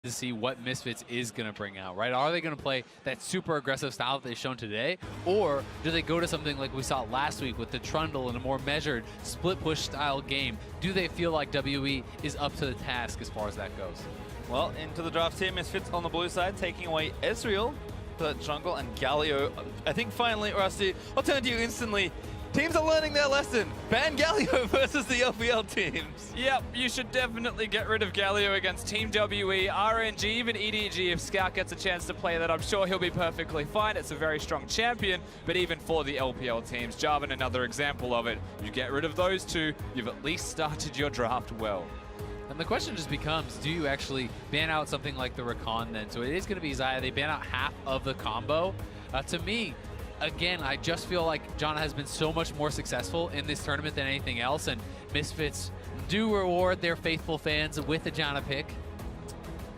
to see what Misfits is going to bring out, right? Are they going to play that super aggressive style that they've shown today? Or do they go to something like we saw last week with the Trundle and a more measured split push style game? Do they feel like WE is up to the task as far as that goes? Well, into the draft here, Misfits on the blue side, taking away Ezreal for that jungle and Galio. I think finally, Rusty, I'll turn to you instantly. Teams are learning their lesson. Ban Galio versus the LPL teams. Yep, you should definitely get rid of Galio against Team WE, RNG, even EDG. If Scout gets a chance to play that, I'm sure he'll be perfectly fine. It's a very strong champion, but even for the LPL teams, Jarvan, another example of it. You get rid of those two, you've at least started your draft well. And the question just becomes, do you actually ban out something like the Recon then? So it is going to be Xayah. They ban out half of the combo. To me, again, I just feel like Janna has been so much more successful in this tournament than anything else, and Misfits do reward their faithful fans with a Janna pick.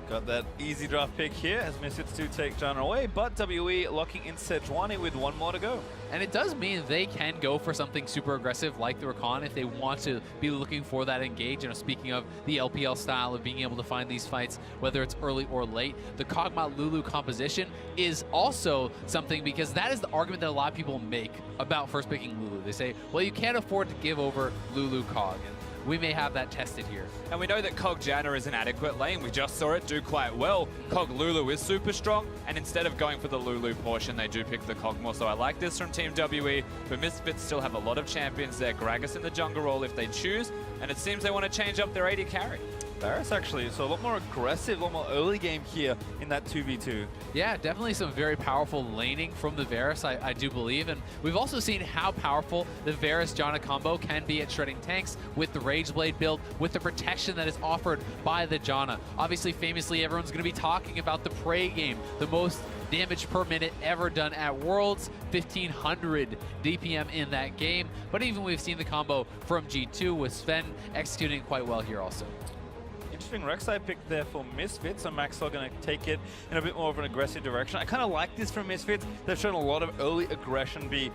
Got that easy draft pick here as Misfits do take Janna away, but WE locking in Sejuani with one more to go. And it does mean they can go for something super aggressive like the Recon if they want to be looking for that engage. You know, speaking of the LPL style of being able to find these fights, whether it's early or late, the Kog'Maw Lulu composition is also something, because that is the argument that a lot of people make about first picking Lulu. They say, well, you can't afford to give over Lulu Kog. And we may have that tested here. And we know that Kog Janna is an adequate lane. We just saw it do quite well. Kog Lulu is super strong, and instead of going for the Lulu portion, they do pick the Kog'Maw. So I like this from Team WE, but Misfits still have a lot of champions there. Gragas in the jungle role if they choose, and it seems they want to change up their AD carry. Varus actually, so a lot more aggressive, a lot more early game here in that 2v2. Yeah, definitely some very powerful laning from the Varus, I do believe. And we've also seen how powerful the Varus-Janna combo can be at shredding tanks with the Rage Blade build, with the protection that is offered by the Janna. Obviously, famously, everyone's going to be talking about the Prey game, the most damage per minute ever done at Worlds, 1500 DPM in that game. But even we've seen the combo from G2 with Sven executing quite well here also. Interesting Rek'Sai pick there for Misfits, so Maxlore going to take it in a bit more of an aggressive direction. I kind of like this from Misfits. They've shown a lot of early aggression be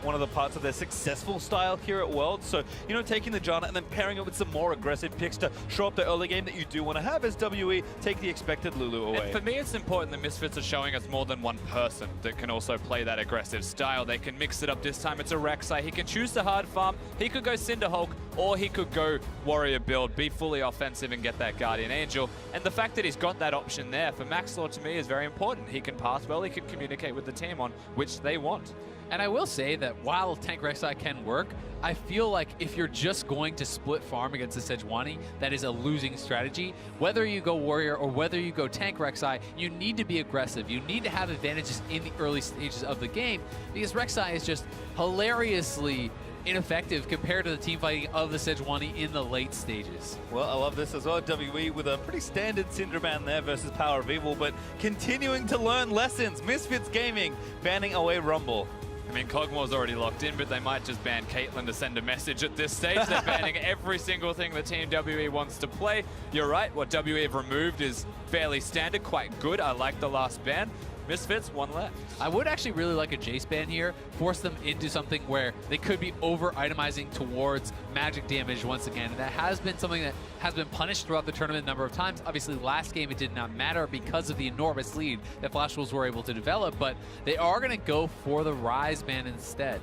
one of the parts of their successful style here at Worlds. So, you know, taking the Janna and then pairing it with some more aggressive picks to show up the early game that you do want to have as WE take the expected Lulu away. And for me, it's important that Misfits are showing us more than one person that can also play that aggressive style. They can mix it up this time. It's a Rek'Sai. He can choose to hard farm. He could go Cinderhulk, or he could go Warrior build, be fully offensive and get that Guardian Angel. And the fact that he's got that option there for Maxlore to me is very important. He can pass well, he can communicate with the team on which they want. And I will say that while Tank Rek'Sai can work, I feel like if you're just going to split farm against the Sejuani, that is a losing strategy. Whether you go Warrior or whether you go Tank Rek'Sai, you need to be aggressive. You need to have advantages in the early stages of the game, because Rek'Sai is just hilariously ineffective compared to the team fighting of the Sejuani in the late stages. Well, I love this as well. WE with a pretty standard Syndra ban there versus PowerOfEvil, but continuing to learn lessons. Misfits Gaming banning away Rumble. I mean, Kog'Maw's already locked in, but they might just ban Caitlyn to send a message at this stage. They're banning every single thing that Team WE wants to play. You're right, what WE have removed is fairly standard, quite good. I like the last ban. Misfits, one left. I would actually really like a Jace ban here, force them into something where they could be over-itemizing towards magic damage once again. And that has been something that has been punished throughout the tournament a number of times. Obviously, last game it did not matter because of the enormous lead that Flash Wolves were able to develop, but they are going to go for the Rise ban instead.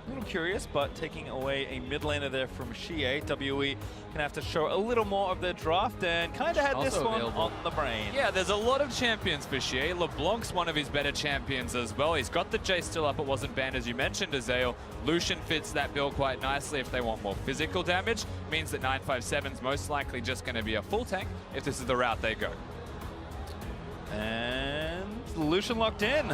A little curious, but taking away a mid laner there from xiye. WE can have to show a little more of their draft and kind of had this one on the brain. Yeah, there's a lot of champions for xiye. LeBlanc's one of his better champions as well. He's got the Jace still up, it wasn't banned as you mentioned, Azael. Lucian fits that build quite nicely if they want more physical damage. Means that 957's most likely just going to be a full tank if this is the route they go. And Lucian locked in.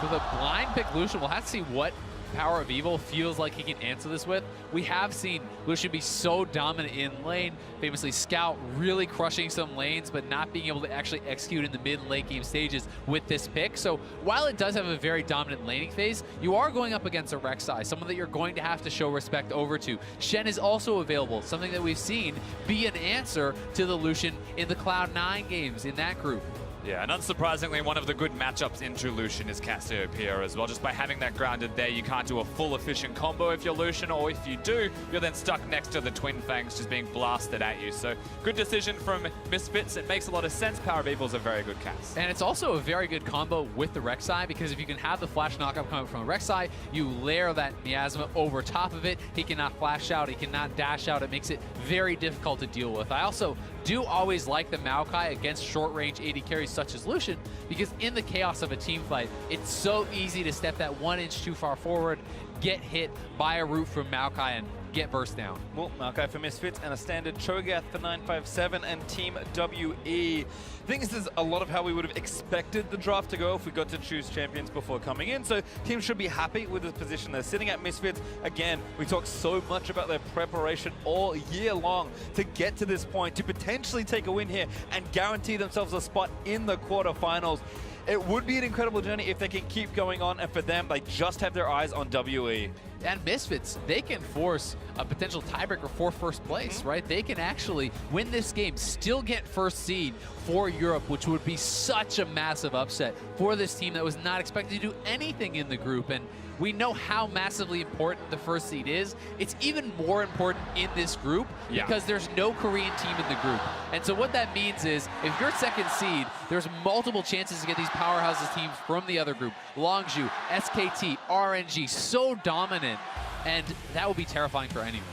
So the blind pick Lucian, we'll have to see what PowerOfEvil feels like he can answer this with. We have seen Lucian be so dominant in lane, famously Scout really crushing some lanes, but not being able to actually execute in the mid and late game stages with this pick. So while it does have a very dominant laning phase, you are going up against a Rek'Sai, someone that you're going to have to show respect over to. Shen is also available, something that we've seen be an answer to the Lucian in the Cloud9 games in that group. Yeah, and unsurprisingly, one of the good matchups into Lucian is Cassiopeia as well. Just by having that grounded there, you can't do a full efficient combo if you're Lucian, or if you do, you're then stuck next to the Twin Fangs just being blasted at you. So good decision from Misfits. It makes a lot of sense. PowerOfEvil's a very good cast. And it's also a very good combo with the Rek'Sai, because if you can have the flash knockup coming from Rek'Sai, you layer that miasma over top of it. He cannot flash out, he cannot dash out. It makes it very difficult to deal with. I also do always like the Maokai against short-range AD carries such as Lucian, because in the chaos of a team fight, it's so easy to step that 1 inch too far forward, get hit by a root from Maokai, and get burst down. Well, Maokai for Misfits and a standard Cho'Gath for 957 and Team WE. I think this is a lot of how we would have expected the draft to go if we got to choose champions before coming in. So teams should be happy with the position they're sitting at. Misfits, again, we talk so much about their preparation all year long to get to this point, to potentially take a win here and guarantee themselves a spot in the quarterfinals. It would be an incredible journey if they can keep going on, and for them, they just have their eyes on WE. And Misfits, they can force a potential tiebreaker for first place, right? They can actually win this game, still get first seed for Europe, which would be such a massive upset for this team that was not expected to do anything in the group. And we know how massively important the first seed is. It's even more important in this group because there's no Korean team in the group. And so what that means is if you're second seed, there's multiple chances to get these powerhouses teams from the other group. Longzhu, SKT, RNG, so dominant. And that would be terrifying for anyone.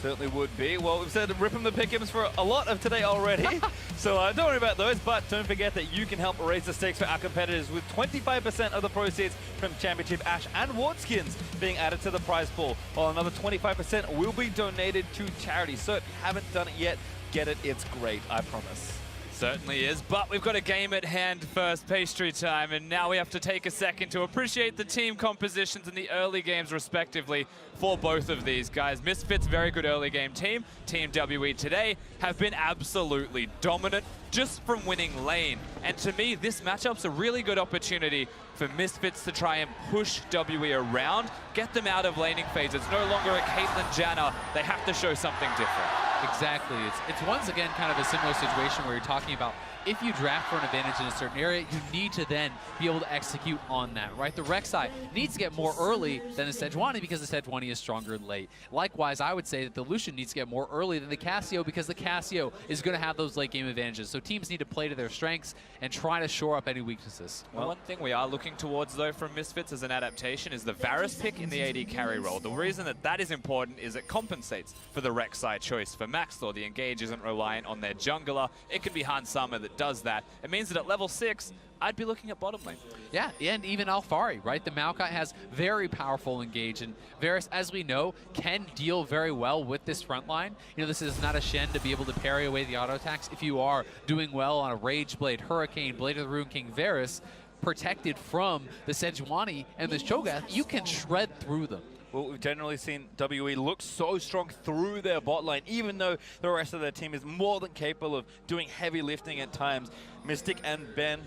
Certainly would be. Well, we've said rip 'em the pick'ems for a lot of today already. So don't worry about those, but don't forget that you can help raise the stakes for our competitors with 25% of the proceeds from Championship Ash and Ward skins being added to the prize pool, while another 25% will be donated to charity. So if you haven't done it yet, get it. It's great, I promise. Certainly is, but we've got a game at hand first, pastry time, and now we have to take a second to appreciate the team compositions in the early games respectively for both of these guys. Misfits, very good early game team. Team WE today have been absolutely dominant just from winning lane. And to me, this matchup's a really good opportunity for Misfits to try and push WE around, get them out of laning phase. It's no longer a Caitlyn Janna. They have to show something different. Exactly. It's once again kind of a similar situation where you're talking about if you draft for an advantage in a certain area, you need to then be able to execute on that, right? The Rek'Sai needs to get more early than the Sejuani because the Sejuani is stronger late. Likewise, I would say that the Lucian needs to get more early than the Cassio because the Cassio is going to have those late game advantages. So teams need to play to their strengths and try to shore up any weaknesses. Well, one thing we are looking towards, though, from Misfits as an adaptation is the Varus pick in the AD carry role. The reason that that is important is it compensates for the Rek'Sai choice. For Maxlore, the engage isn't reliant on their jungler. It can be Hansama that does that. It means that at level 6, I'd be looking at bottom lane. Yeah, and even Alphari, right? The Maokai has very powerful engage, and Varus, as we know, can deal very well with this front line. You know, this is not a Shen to be able to parry away the auto attacks. If you are doing well on a Rage Blade, Hurricane, Blade of the Rune King, Varus, protected from the Sejuani and this Cho'Gath, you can shred through them. Well, we've generally seen WE look so strong through their bot lane, even though the rest of their team is more than capable of doing heavy lifting at times. Mystic and Ben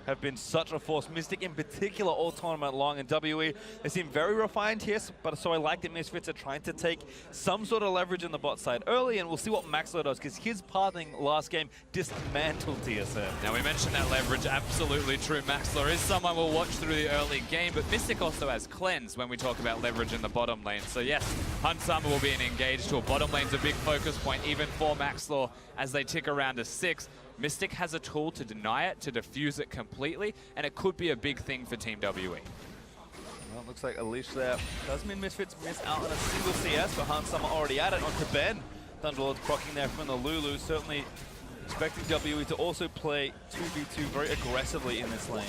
have been such a force. Mystic in particular all tournament long, and WE, they seem very refined, yes, but so I like that Misfits are trying to take some sort of leverage in the bot side early, and we'll see what Maxlore does, because his pathing last game dismantled TSM. Now, we mentioned that leverage, absolutely true. Maxlore is someone we'll watch through the early game, but Mystic also has cleanse when we talk about leverage in the bottom lane. So yes, Hansama will be an engage to a bottom lane's a big focus point, even for Maxlore as they tick around to 6. Mystic has a tool to deny it, to defuse it completely, and it could be a big thing for Team WE. Well, it looks like Alish there does mean Misfits miss out on a single CS, but Hansama already at it onto Ben. Thunderlord's procking there from the Lulu, certainly expecting WE to also play 2v2 very aggressively in this lane.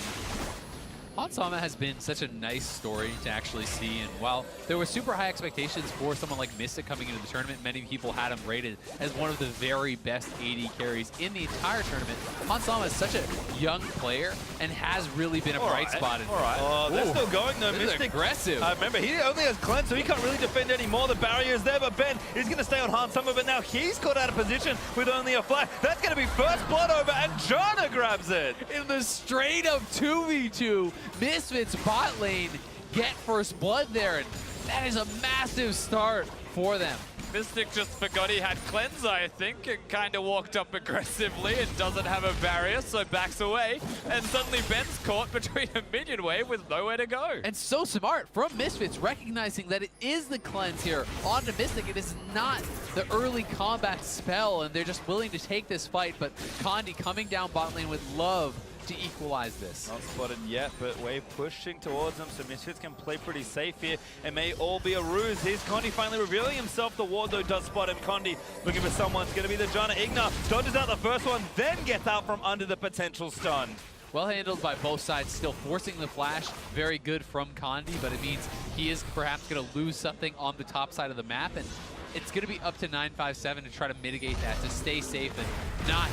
Hansama has been such a nice story to actually see, and while there were super high expectations for someone like Mystic coming into the tournament, many people had him rated as one of the very best AD carries in the entire tournament. Hansama is such a young player and has really been a bright spot. All right. Oh, they're still going though. This Mystic is aggressive. Remember, he only has cleanse, so he can't really defend anymore. The barrier is there, but Ben is going to stay on Hansama, but now he's caught out of position with only a flash. That's going to be first blood over, and Janna grabs it. In the straight up 2v2, Misfits bot lane get first blood there, and that is a massive start for them. Mystic just forgot he had cleanse, I think, and kind of walked up aggressively and doesn't have a barrier, so backs away. And suddenly Ben's caught between a minion wave with nowhere to go. And so smart from Misfits, recognizing that it is the cleanse here onto Mystic. It is not the early combat spell, and they're just willing to take this fight. But Condi coming down bot lane with love to equalize this. Not spotted yet, but Wave pushing towards them, so Misfits can play pretty safe here. It may all be a ruse. Here's Condi finally revealing himself. The ward, though, does spot him. Condi looking for someone. It's going to be the Janna. IgNar dodges out the first one, then gets out from under the potential stun. Well handled by both sides, still forcing the flash. Very good from Condi, but it means he is perhaps going to lose something on the top side of the map, and it's going to be up to 957 to try to mitigate that, to stay safe and not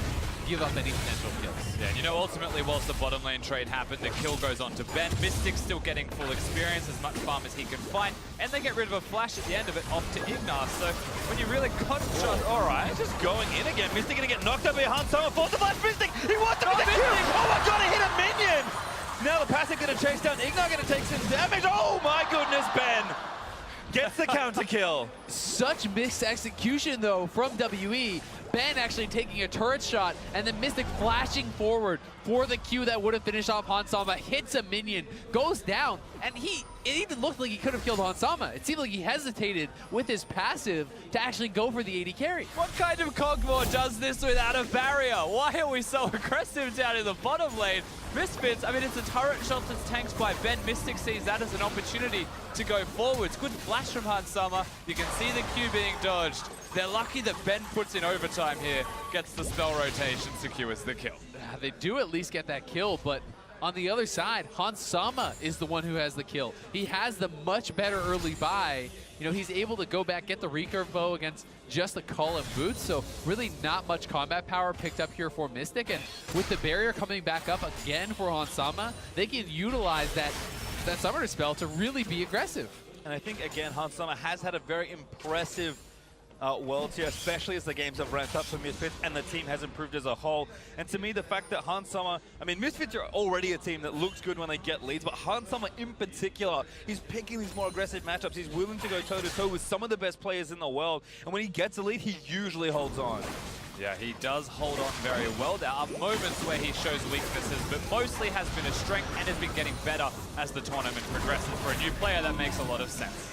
give up any potential kills. Yeah, and you know, ultimately, whilst the bottom lane trade happened, the kill goes on to Ben. Mystic's still getting full experience, as much farm as he can find, and they get rid of a flash at the end of it off to IgNar. So when you really concentrate, all right. Just going in again. Mystic going to get knocked up behind someone. Force the flash. Mystic, he wants to be the kill. Oh my god, he hit a minion. Now the passive going to chase down. IgNar going to take some damage. Oh my goodness, Ben gets the counter kill. Such missed execution, though, from WE. Ben actually taking a turret shot, and then Mystic flashing forward for the Q that would have finished off Hansama, hits a minion, goes down, and it even looked like he could have killed Hansama. It seemed like he hesitated with his passive to actually go for the AD carry. What kind of Kog'Maw does this without a barrier? Why are we so aggressive down in the bottom lane? Misfits, I mean, it's a turret shot that's tanked by Ben. Mystic sees that as an opportunity to go forwards. Good flash from Hansama. You can see the Q being dodged. They're lucky that Ben puts in overtime here, gets the spell rotation, secures the kill. They do at least get that kill, but on the other side, Hansama is the one who has the kill. He has the much better early buy. You know, he's able to go back, get the recurve bow against just the Cull and boots, so really not much combat power picked up here for Mystic, and with the barrier coming back up again for Hansama, they can utilize that summoner spell to really be aggressive. And I think, again, Hansama has had a very impressive worlds here, especially as the games have ramped up for Misfits and the team has improved as a whole. And to me, the fact that Hansama, I mean, Misfits are already a team that looks good when they get leads, but Hansama in particular, he's picking these more aggressive matchups. He's willing to go toe-to-toe with some of the best players in the world. And when he gets a lead, he usually holds on. Yeah, he does hold on very well. There are moments where he shows weaknesses, but mostly has been a strength and has been getting better as the tournament progresses. For a new player, that makes a lot of sense.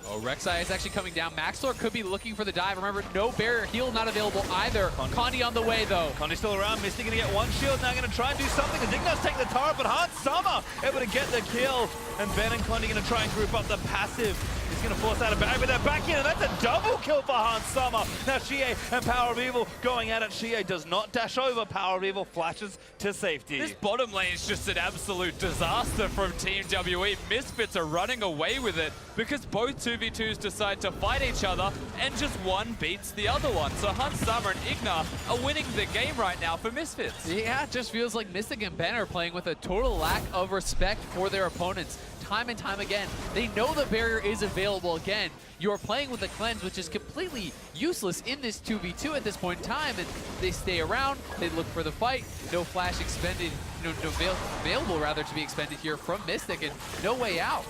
Oh, Rek'Sai is actually coming down. Maxlore could be looking for the dive. Remember, no barrier heal not available either. Condi on the way, though. Condi's still around. Mystic going to get one shield. Now going to try and do something. IgNar's taking the turret, but Hansama able to get the kill. And Ben and Condi going to try and group up the passive. He's going to force out a barrier, but they're back in, and that's a double kill for Hansama. Now xiye and PowerOfEvil going at it. xiye does not dash over. PowerOfEvil flashes to safety. This bottom lane is just an absolute disaster from Team WE. Misfits are running away with it because both 2v2s decide to fight each other and just one beats the other one. So Hansama and IgNar are winning the game right now for Misfits. Yeah, it just feels like Mystic and Ben are playing with a total lack of respect for their opponents. Time and time again, they know the barrier is available again. You're playing with a cleanse, which is completely useless in this 2v2 at this point in time, and they stay around, they look for the fight. No flash expended, no available rather to be expended here from Mystic, and no way out.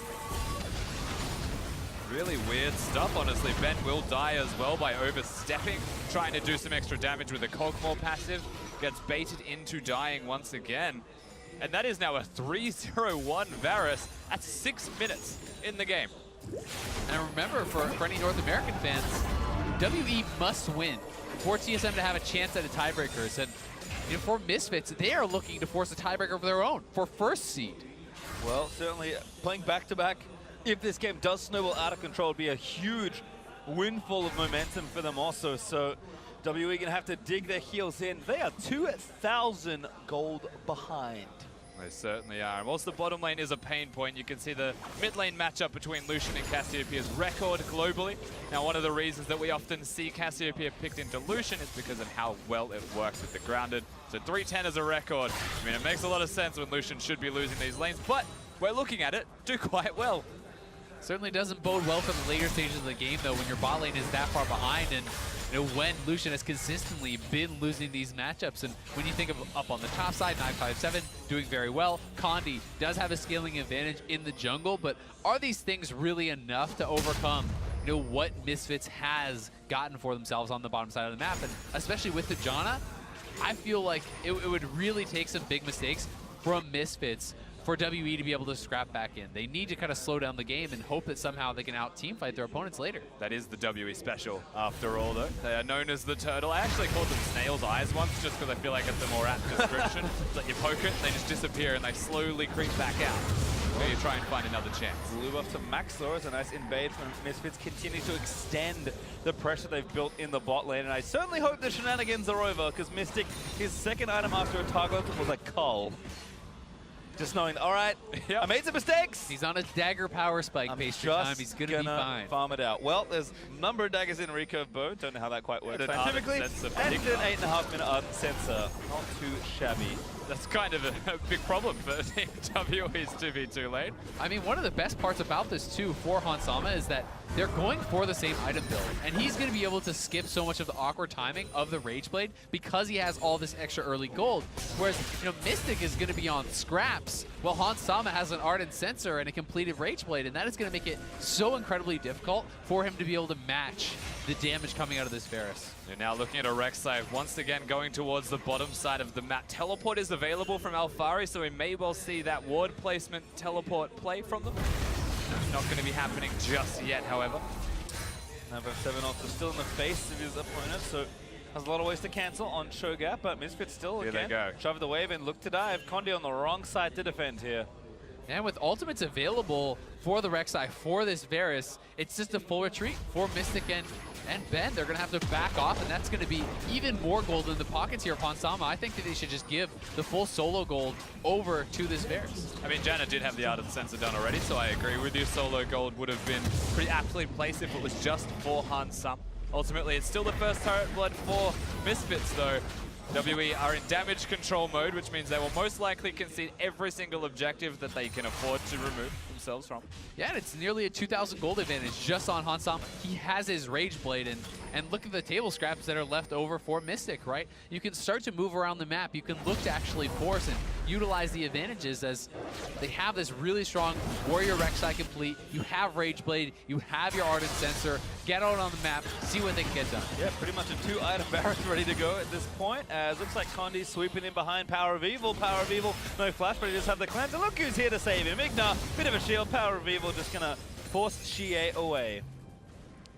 Really weird stuff, honestly. Ben will die as well by overstepping, trying to do some extra damage with a Kog'Maw passive. Gets baited into dying once again. And that is now a 3-0-1 Varus at 6 minutes in the game. And remember, for any North American fans, WE must win for TSM to have a chance at the tiebreakers. And you know, for Misfits, they are looking to force a tiebreaker of their own for first seed. Well, certainly playing back-to-back, if this game does snowball out of control, it'd be a huge windfall of momentum for them also. So WE going to have to dig their heels in. They are 2,000 gold behind. They certainly are. And whilst the bottom lane is a pain point, you can see the mid lane matchup between Lucian and Cassiopeia's record globally. Now, one of the reasons that we often see Cassiopeia picked into Lucian is because of how well it works with the grounded. So 310 is a record. I mean, it makes a lot of sense when Lucian should be losing these lanes, but we're looking at it do quite well. Certainly doesn't bode well for the later stages of the game, though, when your bot lane is that far behind, and you know, when Lucian has consistently been losing these matchups. And when you think of up on the top side, 957 doing very well. Condi does have a scaling advantage in the jungle, but are these things really enough to overcome what Misfits has gotten for themselves on the bottom side of the map, and especially with the Janna, I feel like it would really take some big mistakes from Misfits for WE to be able to scrap back in. They need to kind of slow down the game and hope that somehow they can out-teamfight their opponents later. That is the WE special, after all, though. They are known as the Turtle. I actually called them Snail's Eyes once, just because I feel like it's a more apt description. It's like you poke it, they just disappear, and they slowly creep back out. So you try and find another chance. Lulu up to Maxlore as a nice invade from Misfits continue to extend the pressure they've built in the bot lane. And I certainly hope the shenanigans are over, because Mystic, his second item after a target was a cull. Just knowing, all right, I made some mistakes. He's on a dagger power spike based time. He's going to be fine. Farm it out. Well, there's a number of daggers in recurve bow. Don't know how that quite works scientifically. And an 8.5 minute ardent sensor. Not too shabby. That's kind of a big problem for Team WE's 2v2 lane. I mean, one of the best parts about this, too, for Hansama is that they're going for the same item build. And he's going to be able to skip so much of the awkward timing of the Rage Blade because he has all this extra early gold. Whereas, Mystic is going to be on scraps, while Hansama has an Ardent Sensor and a completed Rage Blade. And that is going to make it so incredibly difficult for him to be able to match the damage coming out of this Varus. You're now looking at a Rek'Sai once again going towards the bottom side of the map. Teleport is available from Alphari, so we may well see that ward placement teleport play from them. Not going to be happening just yet, however. Number 7 also still in the face of his opponent, so has a lot of ways to cancel on Cho'Gath, but Misfits still Here they go. shove the wave and look to dive. Condi on the wrong side to defend here. And with ultimates available for the Rek'Sai for this Varus, it's just a full retreat for Mystic and Ben. They're going to have to back off, and that's going to be even more gold in the pockets here upon Sama. I think that they should just give the full solo gold over to this Varus. I mean, Janna did have the Ardent Sensor done already, so I agree with you. Solo gold would have been pretty aptly placed if it was just for Hansama. Ultimately, it's still the first turret blood for Misfits, though. WE are in damage control mode, which means they will most likely concede every single objective that they can afford to remove themselves from. Yeah, and it's nearly a 2,000 gold advantage just on Hansama. He has his Rage Blade, and look at the table scraps that are left over for Mystic, right? You can start to move around the map. You can look to actually force and utilize the advantages as they have this really strong Warrior Rek'Sai complete. You have Rage Blade, you have your Ardent Sensor. Get out on the map, see what they can get done. Yeah, pretty much a 2-item Varus ready to go at this point. As looks like Condi sweeping in behind PowerOfEvil. PowerOfEvil, no flash, but he just have the cleanse. And look who's here to save him. IgNar, bit of a shield. PowerOfEvil just gonna force xiye away.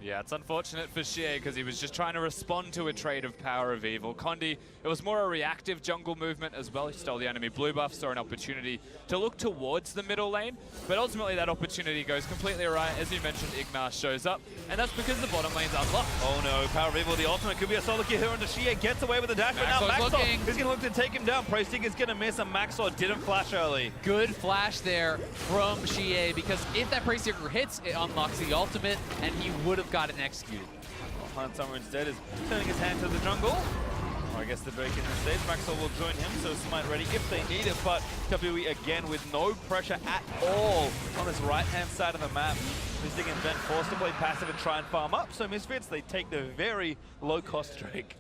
Yeah, it's unfortunate for xiye because he was just trying to respond to a trade of PowerOfEvil. Condi, it was more a reactive jungle movement as well. He stole the enemy blue buff, saw an opportunity to look towards the middle lane, but ultimately that opportunity goes completely awry. As you mentioned, IgNar shows up, and that's because the bottom lane's unlocked. Oh no, PowerOfEvil, the ultimate could be a solo kill here onto xiye, gets away with the dash, but now Maxlore is gonna look to take him down. Prostig is gonna miss, and Maxlore didn't flash early. Good flash there from xiye, because if that Prostig hits, it unlocks the ultimate, and he would have got it executed. Well, Hansama instead is turning his hand to the jungle. Or I guess the break in the stage. Maxlore will join him, so Smite ready if they need it, but WE again with no pressure at all on this right-hand side of the map. Mystic and Ben forced to play passive and try and farm up, so Misfits, they take the very low-cost Drake.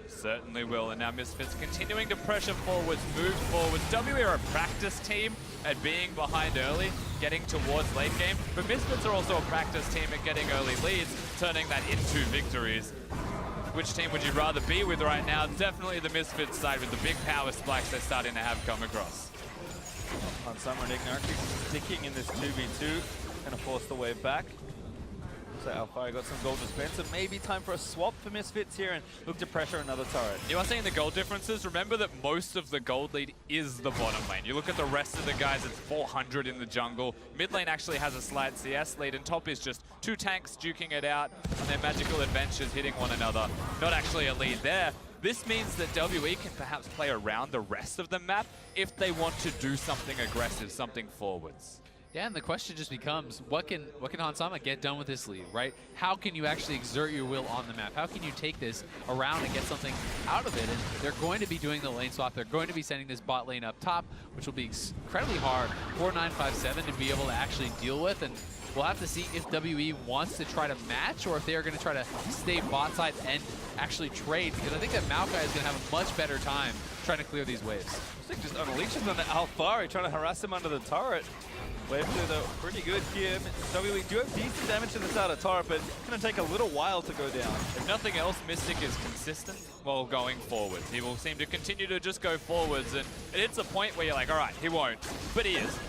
Certainly will, and now Misfits continuing to pressure forwards, move forwards. WE are a practice team at being behind early, getting towards late game, but Misfits are also a practice team at getting early leads, turning that into victories. Which team would you rather be with right now? Definitely the Misfits side with the big power spikes they're starting to have come across. Hansama and IgNar keep sticking in this 2v2, gonna force the wave back. So Alphari got some gold to spend, so maybe time for a swap for Misfits here and look to pressure another turret. You are seeing the gold differences. Remember that most of the gold lead is the bottom lane. You look at the rest of the guys, it's 400 in the jungle. Mid lane actually has a slight CS lead, and top is just 2 tanks duking it out on their magical adventures, hitting one another. Not actually a lead there. This means that WE can perhaps play around the rest of the map if they want to do something aggressive, something forwards. Yeah, and the question just becomes, what can Hansama get done with this lead, right? How can you actually exert your will on the map? How can you take this around and get something out of it? And they're going to be doing the lane swap. They're going to be sending this bot lane up top, which will be incredibly hard for 957 to be able to actually deal with. And we'll have to see if WE wants to try to match or if they are going to try to stay bot side and actually trade, because I think that Maokai is going to have a much better time trying to clear these waves. Just unleashes on the Alphari, trying to harass him under the turret. Wave 2 though, pretty good here. WWE do have decent damage to this outer turret, but it's going to take a little while to go down. If nothing else, Mystic is consistent while going forwards. He will seem to continue to just go forwards, and it hits a point where you're like, all right, he won't, but he is.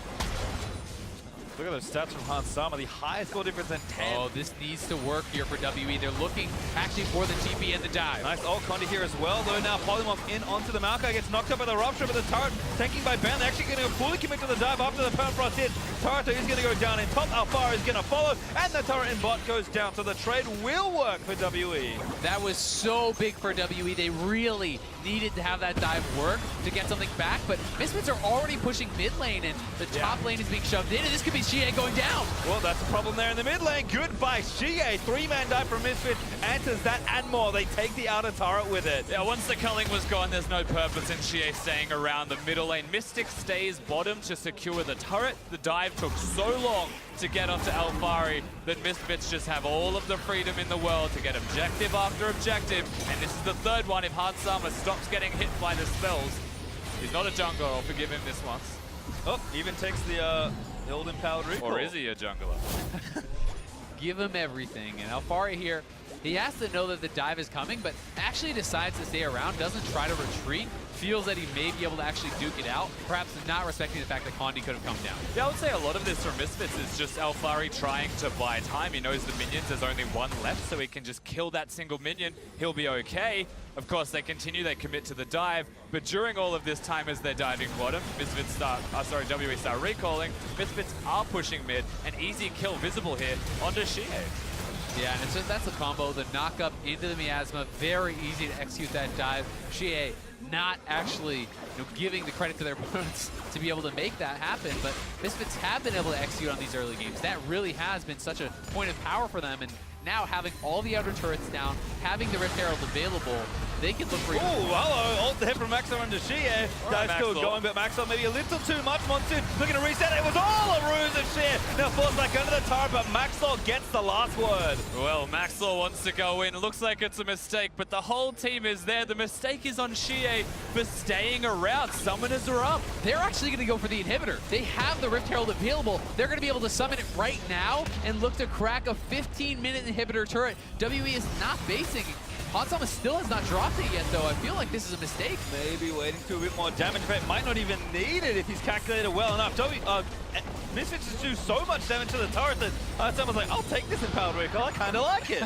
Look at those stats from Hans Sama, the highest goal difference in 10. Oh, this needs to work here for WE. They're looking actually for the TP and the dive. Nice ult Condi here as well, though now Polymorph in onto the Maokai, gets knocked up by the Rupture, but the turret tanking by Ben. They're actually going to fully commit to the dive after the Permafrost hit. Turret is going to go down in top, Alphari is going to follow, and the turret in bot goes down, so the trade will work for WE. That was so big for WE. They really needed to have that dive work to get something back, but Misfits are already pushing mid lane, and the top lane is being shoved in, and this could be xiye going down. Well, that's a problem there in the mid lane. Goodbye, xiye. 3-man dive from Misfits, answers that and more. They take the outer turret with it. Yeah, once the culling was gone, there's no purpose in xiye staying around the middle lane. Mystic stays bottom to secure the turret. The dive took so long to get onto Alphari that Misfits just have all of the freedom in the world to get objective after objective, and this is the third one. If Hans Sama stops getting hit by the spells, he's not a jungler, I'll forgive him this once. Oh, even takes the old empowered recall. Or is he a jungler? Give him everything, and Alphari here, he has to know that the dive is coming, but actually decides to stay around, doesn't try to retreat, feels that he may be able to actually duke it out, perhaps not respecting the fact that Condi could have come down. Yeah, I would say a lot of this from Misfits is just Alphari trying to buy time. He knows the minions, there's only one left, so he can just kill that single minion. He'll be okay. Of course, they continue, they commit to the dive, but during all of this time as they're diving bottom, Misfits start, WE start recalling. Misfits are pushing mid, an easy kill visible here onto xiye. Yeah, and so that's the combo, the knock up into the miasma, very easy to execute that dive. xiye not actually giving the credit to their opponents to be able to make that happen, but Misfits have been able to execute on these early games. That really has been such a point of power for them, and now having all the outer turrets down, having the Rift Herald available, they can look for you. Oh, hello. Ult hit from Maxlore into xiye. Dive's still Maxlore. going, but Maxlore maybe a little too much. Monsoon looking to reset. It was all a ruse of xiye. Now falls back under the turret, but Maxlore gets the last word. Well, Maxlore wants to go in. It looks like it's a mistake, but the whole team is there. The mistake is on xiye for staying around. Summoners are up. They're actually going to go for the inhibitor. They have the Rift Herald available. They're going to be able to summon it right now and look to crack a 15-minute inhibitor turret. WE is not basing. Hans Sama still has not dropped it yet, though. I feel like this is a mistake. Maybe waiting to a bit more damage. In fact, might not even need it if he's calculated well enough. Misfits just do so much damage to the turret that Hans Sama's like, I'll take this empowered recall. I kind of like it.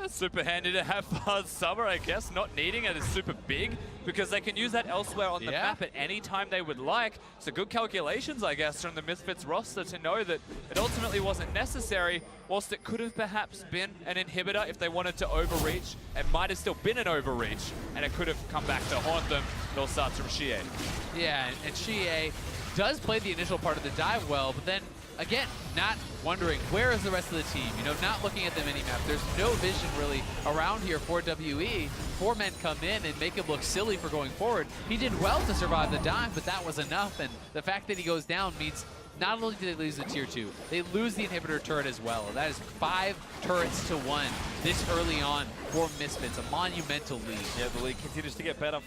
Super handy to have for Summer, I guess. Not needing it is super big because they can use that elsewhere on the map at any time they would like. So good calculations, I guess, from the Misfits roster to know that it ultimately wasn't necessary, whilst it could have perhaps been an inhibitor if they wanted to overreach. It might have still been an overreach, and it could have come back to haunt them. It all starts from xiye. Yeah, and xiye does play the initial part of the dive well, but then again, not wondering where is the rest of the team, not looking at the mini-map. There's no vision really around here for WE. 4 men come in and make him look silly for going forward. He did well to survive the dive, but that was enough, and the fact that he goes down means not only do they lose the tier 2, they lose the inhibitor turret as well. That is 5 turrets to 1 this early on for Misfits, a monumental lead. Yeah, the league continues to get better.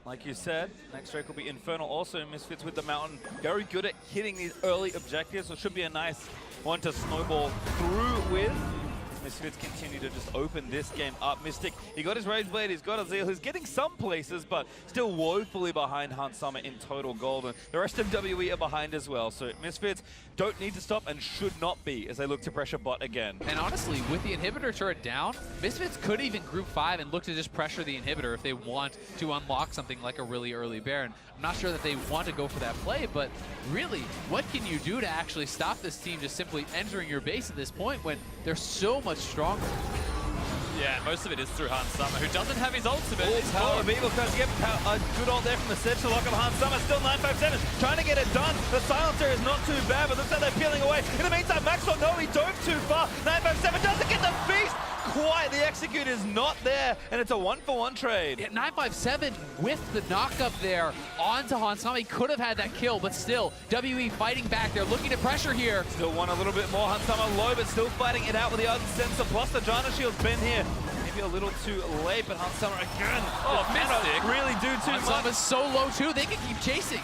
Like you said, next strike will be Infernal. Also, Misfits with the Mountain, very good at hitting these early objectives, so it should be a nice one to snowball through with. Misfits continue to just open this game up. Mystic, he got his Rage Blade, he's got a Zeal, he's getting some places, but still woefully behind Hans Sama in total gold. And the rest of WE are behind as well, so Misfits don't need to stop and should not be as they look to pressure bot again. And honestly, with the inhibitor turret down, Misfits could even group 5 and look to just pressure the inhibitor if they want to unlock something like a really early Baron. I'm not sure that they want to go for that play, but really, what can you do to actually stop this team just simply entering your base at this point when they're so much stronger? Yeah, most of it is through Hans Sama, who doesn't have his ultimate. PowerOfEvil tries to get a good ult there from the Sedge to lock up Hans Sama. Still 957, trying to get it done. The silencer is not too bad, but looks like they're peeling away. In the meantime, Maxlore, no, he dove too far. 957 doesn't get the feast. Quite, the execute is not there, and it's a 1-for-1 trade. Yeah, 957 with the knockup there onto Hans Sama. He could have had that kill, but still, WE fighting back. They're looking to pressure here. Still want a little bit more. Hans Sama low, but still fighting it out with the Ardent Sensor, plus the Janna shield's been here. Maybe a little too late, but Hans Sama again. Oh, Mystic really do too Hans much. Sama's so low too, they can keep chasing.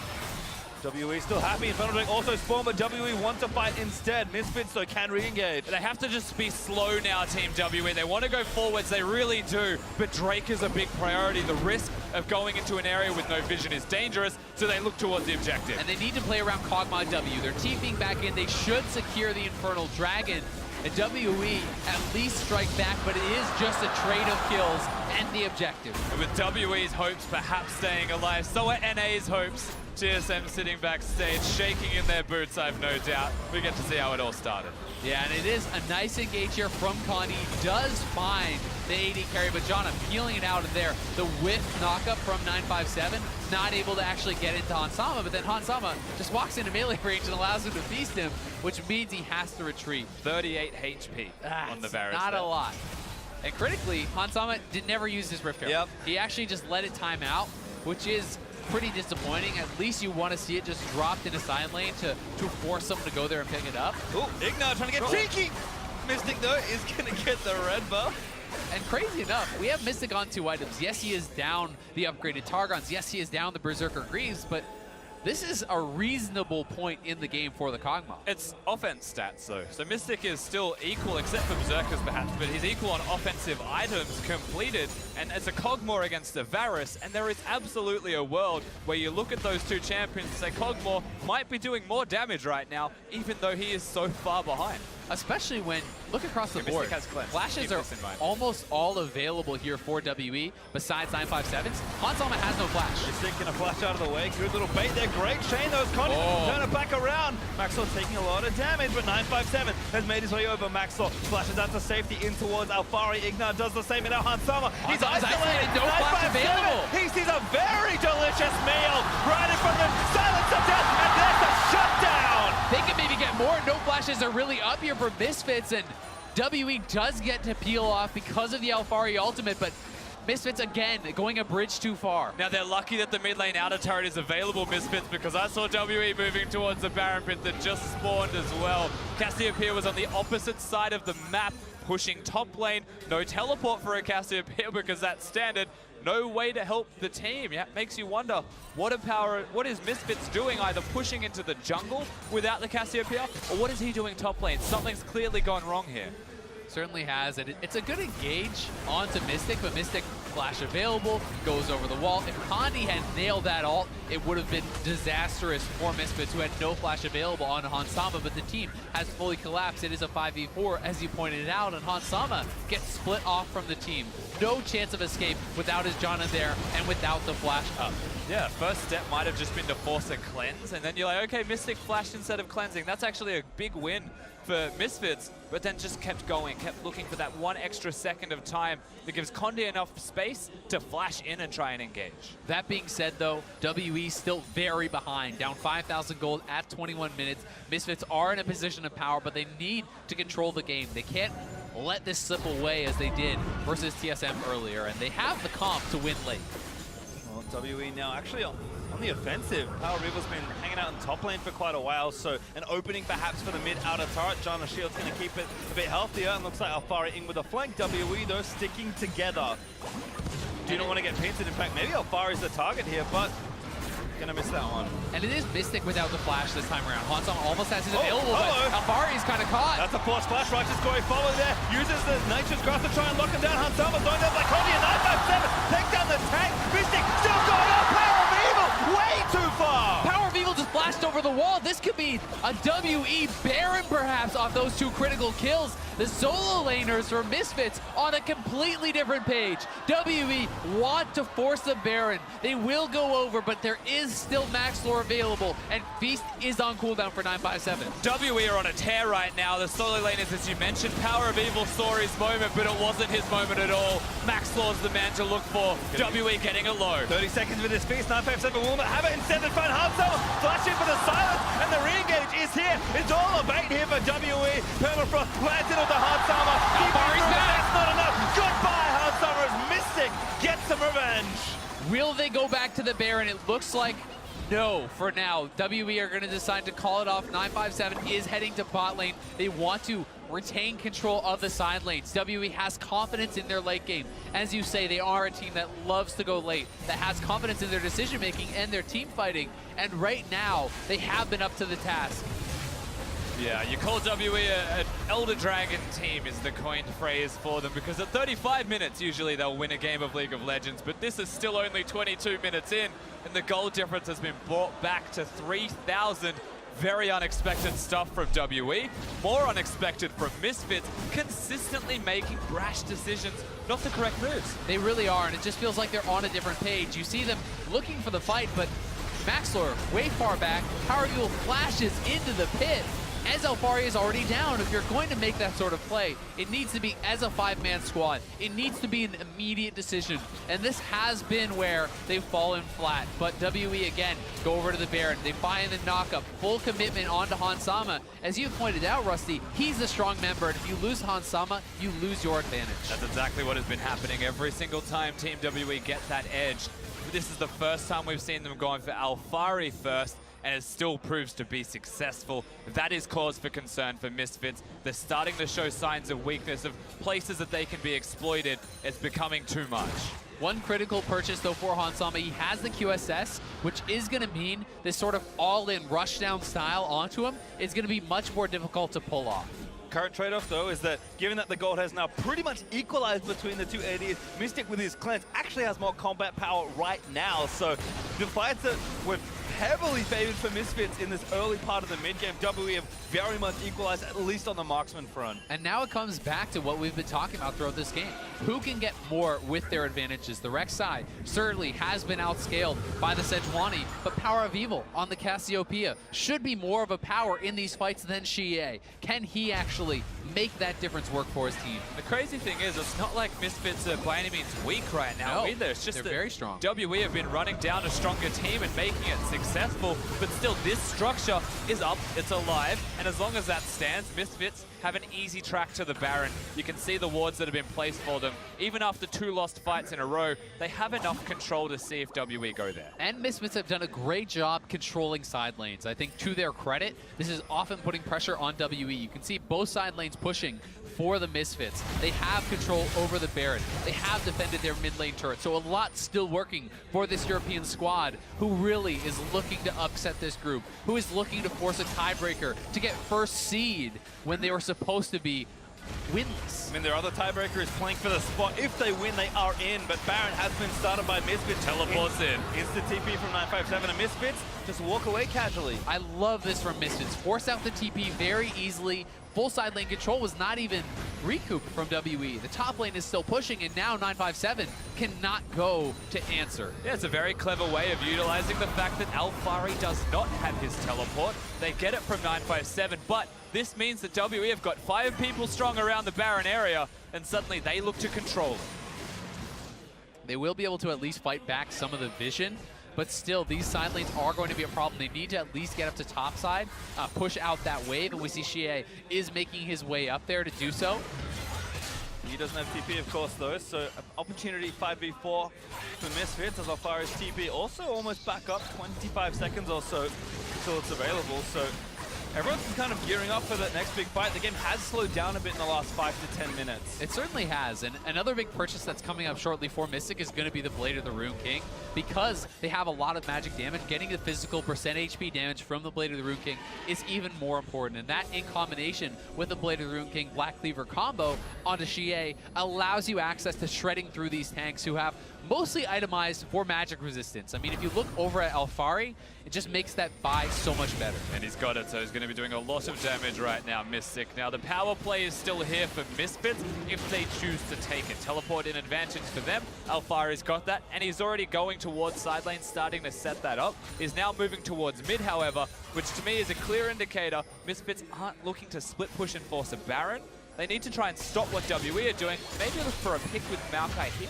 WE still happy. Infernal Drake also spawned, but WE want to fight instead. Misfits, though, can re-engage. They have to just be slow now, Team WE. They want to go forwards, they really do, but Drake is a big priority. The risk of going into an area with no vision is dangerous, so they look towards the objective. And they need to play around Kog'Maw W. They're TPing back in. They should secure the Infernal Dragon. And WE at least strike back, but it is just a trade of kills and the objective. And with WE's hopes perhaps staying alive, so are NA's hopes. TSM sitting backstage, shaking in their boots, I've no doubt. We get to see how it all started. Yeah, and it is a nice engage here from Condi. Does find the AD carry, but Janna peeling it out of there. The whiff knockup from 957, not able to actually get into Hansama, but then Hansama just walks into melee range and allows him to feast him, which means he has to retreat. 38 HP on the Varus. Not a lot. And critically, Hansama never use his Rift Herald. Yep. He actually just let it time out, which is pretty disappointing. At least you want to see it just dropped in a side lane to force someone to go there and pick it up. Oh, IgNar trying to get cheeky. Mystic, though, is going to get the red buff. And crazy enough, we have Mystic on 2 items. Yes, he is down the upgraded Targons. Yes, he is down the Berserker Greaves, but this is a reasonable point in the game for the Kog'Maw. It's offense stats, though. So Mystic is still equal, except for Berserkers, perhaps, but he's equal on offensive items completed. And it's a Kog'Maw against a Varus, and there is absolutely a world where you look at those two champions and say Kog'Maw might be doing more damage right now, even though he is so far behind. Especially when, look across the Mystic board, has cleanse. flashes Keep are this in mind. almost all available here for WE, besides 957's. Hansama has no flash. Mystic going to flash out of the way. Good little bait there. Great chain, those Condi. Turn it back around. Maxlore taking a lot of damage, but 957 has made his way over. Maxlore flashes out to safety in towards Alphari. IgNar does the same, and now Hansama. He's isolated. No flash available. He sees a very delicious meal right in front of him. Silence of death, and there's a shutdown. They can maybe get more. No flashes are really up here for Misfits, and WE does get to peel off because of the Alphari ultimate, but Misfits again going a bridge too far. Now they're lucky that the mid lane outer turret is available, Misfits, because I saw WE moving towards the Baron pit that just spawned as well. Cassiopeia was on the opposite side of the map, pushing top lane. No teleport for a Cassiopeia because that's standard. No way to help the team. Yeah, it makes you wonder, what is Misfits doing, either pushing into the jungle without the Cassiopeia, or what is he doing top lane? Something's clearly gone wrong here. Certainly has, and it's a good engage onto Mystic, but Mystic flash available, goes over the wall. If Condi had nailed that ult, it would have been disastrous for Misfits, who had no flash available on Hansama, but the team has fully collapsed. It is a 5v4, as you pointed out, and Hansama gets split off from the team. No chance of escape without his Janna there and without the flash up. Yeah, first step might have just been to force a cleanse, and then you're like, okay, Mystic flashed instead of cleansing. That's actually a big win for Misfits, but then just kept going, kept looking for that one extra second of time that gives Condi enough space to flash in and try and engage. That being said, though, WE still very behind, down 5,000 gold at 21 minutes. Misfits are in a position of power, but they need to control the game. They can't let this slip away as they did versus TSM earlier, and they have the comp to win late. Well, WE now actually on the offensive. PowerOfEvil's been hanging out in top lane for quite a while, so an opening perhaps for the mid outer turret. Janna Shield's going to keep it a bit healthier, and looks like Alphari in with a flank. WE, though, sticking together. Do not want to get painted. In fact, maybe Alphari's the target here, but gonna miss that one. And it is Mystic without the flash this time around. Hansama almost has it available, but Alphari's kind of caught. That's a forced flash. Righteous Glory follow there. Uses the Nature's Grasp to try and lock him down. Hansama's going down by Condi, and 957 take down the tank. Mystic still going up. PowerOfEvil way too far. PowerOfEvil just flashed over the wall. This could be a WE Baron perhaps off those two critical kills. The solo laners for Misfits on a completely different page. WE want to force the Baron. They will go over, but there is still Maxlore available, and Feast is on cooldown for 957. WE are on a tear right now. The solo laners, as you mentioned, PowerOfEvil saw his moment, but it wasn't his moment at all. Maxlore's the man to look for. WE getting a low. 30 seconds with this Feast. 957 will not have it. Instead, they find Hansama. Flash in for the silence, and the re-engage is here. It's all a bait here for WE. Permafrost planted on the Hansama. Alphari's back. That's not enough. Goodbye, Hansama, as Mystic gets some revenge. Will they go back to the Baron? It looks like No, for now. WE are going to decide to call it off. 957 is heading to bot lane. They want to retain control of the side lanes. WE has confidence in their late game. As you say, they are a team that loves to go late, that has confidence in their decision making and their team fighting. And right now, they have been up to the task. Yeah, you call WE an Elder Dragon team is the coined phrase for them, because at 35 minutes, usually they'll win a game of League of Legends, but this is still only 22 minutes in, and the goal difference has been brought back to 3,000. Very unexpected stuff from WE. More unexpected from Misfits, consistently making brash decisions, not the correct moves. They really are, and it just feels like they're on a different page. You see them looking for the fight, but Maxlore way far back. PowerOfEvil flashes into the pit. As Alphari is already down, if you're going to make that sort of play, it needs to be as a 5-man squad. It needs to be an immediate decision. And this has been where they've fallen flat. But WE, again, go over to the Baron. They find the knockup. Full commitment onto Hansama. As you pointed out, Rusty, he's a strong member. And if you lose Hansama, you lose your advantage. That's exactly what has been happening every single time Team WE get that edge. This is the first time we've seen them going for Alphari first, and it still proves to be successful. That is cause for concern for Misfits. They're starting to show signs of weakness, of places that they can be exploited. It's becoming too much. One critical purchase, though, for Hansama. He has the QSS, which is going to mean this sort of all-in rushdown style onto him is going to be much more difficult to pull off. Current trade-off, though, is that given that the gold has now pretty much equalized between the two ADs, Mystic with his cleanse actually has more combat power right now. So the fights that were heavily favored for Misfits in this early part of the mid-game, WE have very much equalized, at least on the marksman front. And now it comes back to what we've been talking about throughout this game. Who can get more with their advantages? The Rek'Sai certainly has been outscaled by the Sejuani, but PowerOfEvil on the Cassiopeia should be more of a power in these fights than xiye. Can he actually make that difference work for his team? The crazy thing is, it's not like Misfits are by any means weak right now either. It's just they're very strong. WE have been running down a stronger team and making it successful, but still this structure is up, it's alive, and as long as that stands, Misfits have an easy track to the Baron. You can see the wards that have been placed for them. Even after 2 lost fights in a row, they have enough control to see if WE go there. And Misfits have done a great job controlling side lanes. I think to their credit, this is often putting pressure on WE. You can see both side lanes pushing for the Misfits. They have control over the Baron. They have defended their mid lane turret. So a lot still working for this European squad who really is looking to upset this group, who is looking to force a tiebreaker to get first seed when they were supposed to be winless. I mean, their other tiebreaker is playing for the spot. If they win, they are in, but Baron has been started by Misfits. Teleports in. Instant TP from 957, and Misfits just walk away casually. I love this from Misfits. Force out the TP very easily. Full side lane control was not even recouped from WE. The top lane is still pushing, and now 957 cannot go to answer. Yeah, it's a very clever way of utilizing the fact that Alphari does not have his teleport. They get it from 957, but this means that WE have got 5 people strong around the Baron area, and suddenly they look to control it. They will be able to at least fight back some of the vision, but still, these side lanes are going to be a problem. They need to at least get up to top side, push out that wave, and we see xiye is making his way up there to do so. He doesn't have TP, of course, though, so opportunity 5v4 for Misfits, as Alphari's TP also almost back up, 25 seconds or so until it's available, so everyone's kind of gearing up for that next big fight. The game has slowed down a bit in the last 5 to 10 minutes. It certainly has, and another big purchase that's coming up shortly for Mystic is going to be the Blade of the Rune King. Because they have a lot of magic damage, getting the physical percent HP damage from the Blade of the Rune King is even more important. And that, in combination with the Blade of the Rune King Black Cleaver combo onto xiye, allows you access to shredding through these tanks who have mostly itemized for magic resistance. I mean, if you look over at Alphari, it just makes that buy so much better. And he's got it, so he's going to be doing a lot of damage right now, Mystic. Now, the power play is still here for Misfits if they choose to take it. Teleport in advantage for them. Alphari's got that, and he's already going towards side lane, starting to set that up. He's now moving towards mid, however, which to me is a clear indicator Misfits aren't looking to split push and force a Baron. They need to try and stop what WE are doing. Maybe look for a pick with Maokai here.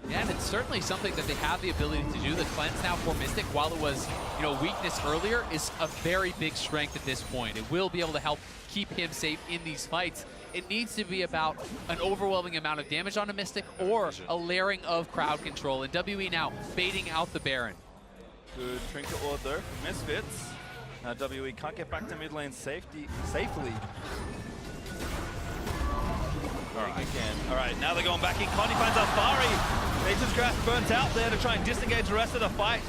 Yeah, and it's certainly something that they have the ability to do. The cleanse now for Mystic, while it was, weakness earlier, is a very big strength at this point. It will be able to help keep him safe in these fights. It needs to be about an overwhelming amount of damage on a Mystic or a layering of crowd control. And WE now baiting out the Baron. Good Trinket Ward though from Misfits. Now WE can't get back to mid lane safely. All right, now they're going back in. Condi finds Alphari. Nature's Grasp burnt out there to try and disengage the rest of the fight.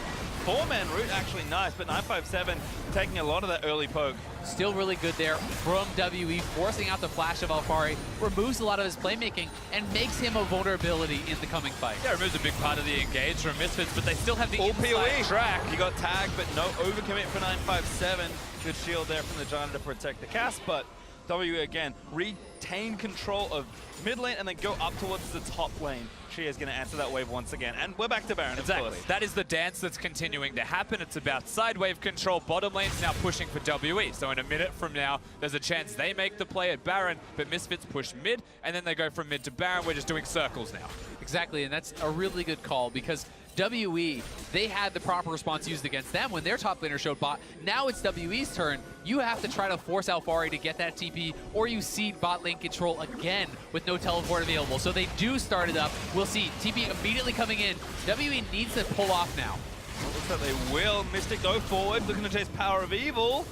4-man route, actually nice, but 957 taking a lot of that early poke. Still really good there from WE, forcing out the flash of Alphari, removes a lot of his playmaking, and makes him a vulnerability in the coming fight. Yeah, removes a big part of the engage from Misfits, but they still have the All inside PoE. track. He got tagged, but no overcommit for 957. Good shield there from the Janna to protect the cast, but WE again retain control of mid lane and then go up towards the top lane. Xiye is going to answer that wave once again, and we're back to Baron. Exactly. Of course. That is the dance that's continuing to happen. It's about side wave control. Bottom lane's now pushing for WE. So in a minute from now, there's a chance they make the play at Baron, but Misfits push mid, and then they go from mid to Baron. We're just doing circles now. Exactly, and that's a really good call because WE, they had the proper response used against them when their top laner showed bot. Now it's WE's turn. You have to try to force Alphari to get that TP, or you cede bot lane control again with no teleport available. So they do start it up. We'll see TP immediately coming in. WE needs to pull off now. Well, looks like they will. Mystic go forward, looking to chase PowerOfEvil.